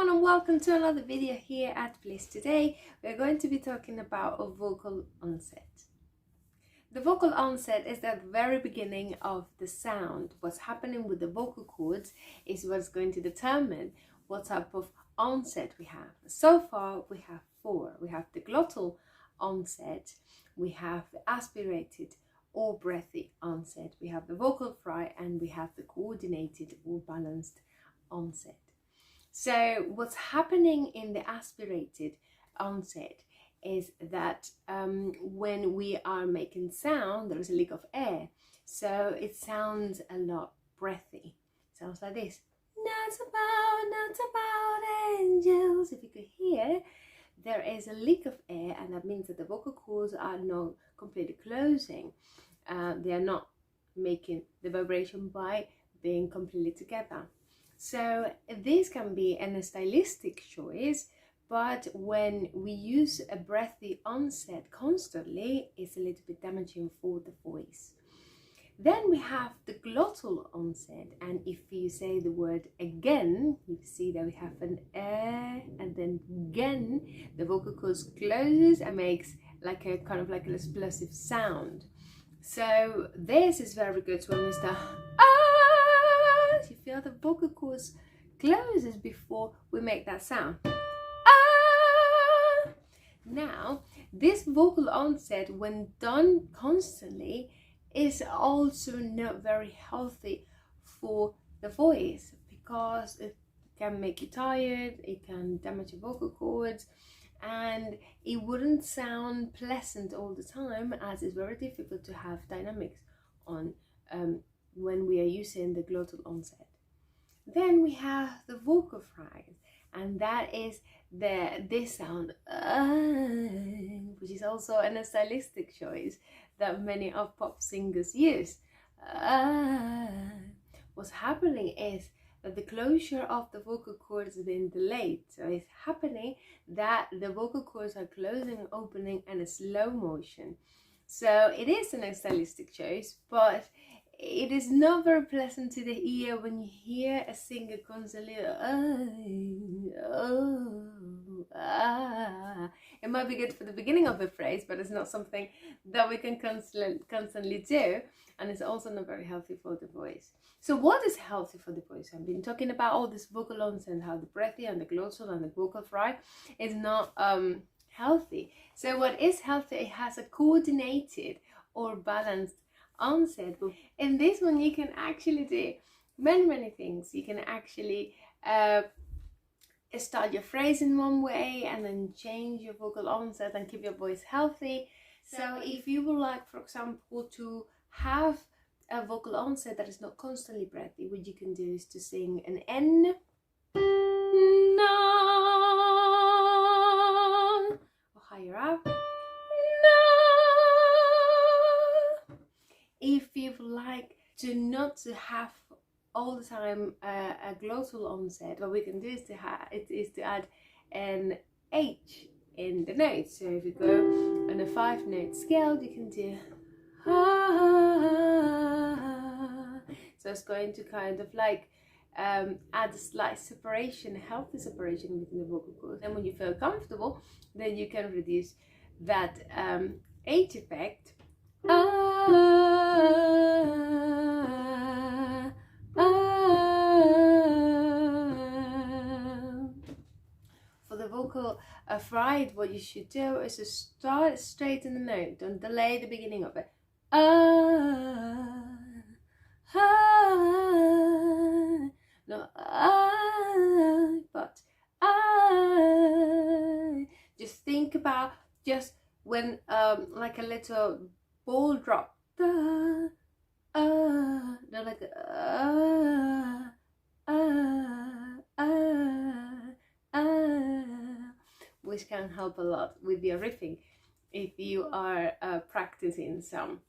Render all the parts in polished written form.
everyone and welcome to another video here at Bliss. Today we're going to be talking about a vocal onset. The vocal onset is the very beginning of the sound. What's happening with the vocal cords is what's going to determine what type of onset we have. So far we have four. We have the glottal onset, we have the aspirated or breathy onset, we have the vocal fry, and we have the coordinated or balanced onset. So what's happening in the aspirated onset is that when we are making sound, there is a leak of air, so it sounds a lot breathy. It sounds like this: not about angels. If you could hear, there is a leak of air, and that means that the vocal cords are not completely closing. They are not making the vibration by being completely together. So this can be a stylistic choice, but when we use a breathy onset constantly, it's a little bit damaging for the voice. Then we have the glottal onset, and if you say the word again, you see that we have an and then again, the vocal cords closes and makes like a kind of like an explosive sound. So this is very good when we start you feel the vocal cords closes before we make that sound. Now, this vocal onset, when done constantly, is also not very healthy for the voice, because it can make you tired, it can damage your vocal cords, and it wouldn't sound pleasant all the time, as it's very difficult to have dynamics on when we are using the glottal onset. Then we have the vocal fries, and that is this sound, which is also a stylistic choice that many of pop singers use. What's happening is that the closure of the vocal cords is being delayed, so it's happening that the vocal cords are closing, opening in a slow motion. So it is a stylistic choice, but it is not very pleasant to the ear when you hear a singer constantly. It might be good for the beginning of the phrase, but it's not something that we can constantly do, and it's also not very healthy for the voice. So what is healthy for the voice? I've been talking about all this vocal onset and how the breathy and the glottal and the vocal fry is not healthy. So what is healthy? It has a coordinated or balanced onset. In this one you can actually do many things. You can actually start your phrase in one way and then change your vocal onset and keep your voice healthy. So if you would like, for example, to have a vocal onset that is not constantly breathy, what you can do is to sing an N, no, or higher up, no. If you like to not to have all the time a glottal onset, what we can do is to add an H in the notes. So if you go on a 5-note scale, you can do so it's going to kind of like add a slight separation, a healthy separation between the vocal cords. And when you feel comfortable, then you can reduce that H effect. For the vocal fried, what you should do is to start straight in the note. Don't delay the beginning of it. No, but just think about just when like a little ball drop, no, like which can help a lot with your riffing if you are practicing some.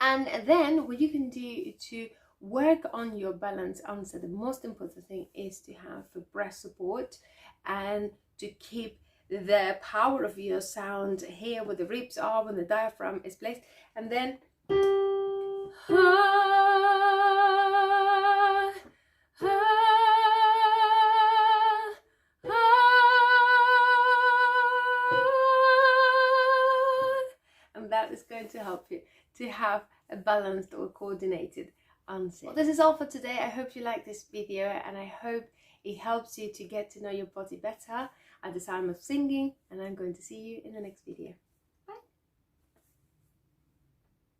And then what you can do to work on your balance onset, the most important thing is to have a breath support and to keep the power of your sound here where the ribs are, when the diaphragm is placed, and then that is going to help you to have a balanced or coordinated answer. Well, this is all for today. I hope you like this video, and I hope it helps you to get to know your body better at the time of singing, and I'm going to see you in the next video.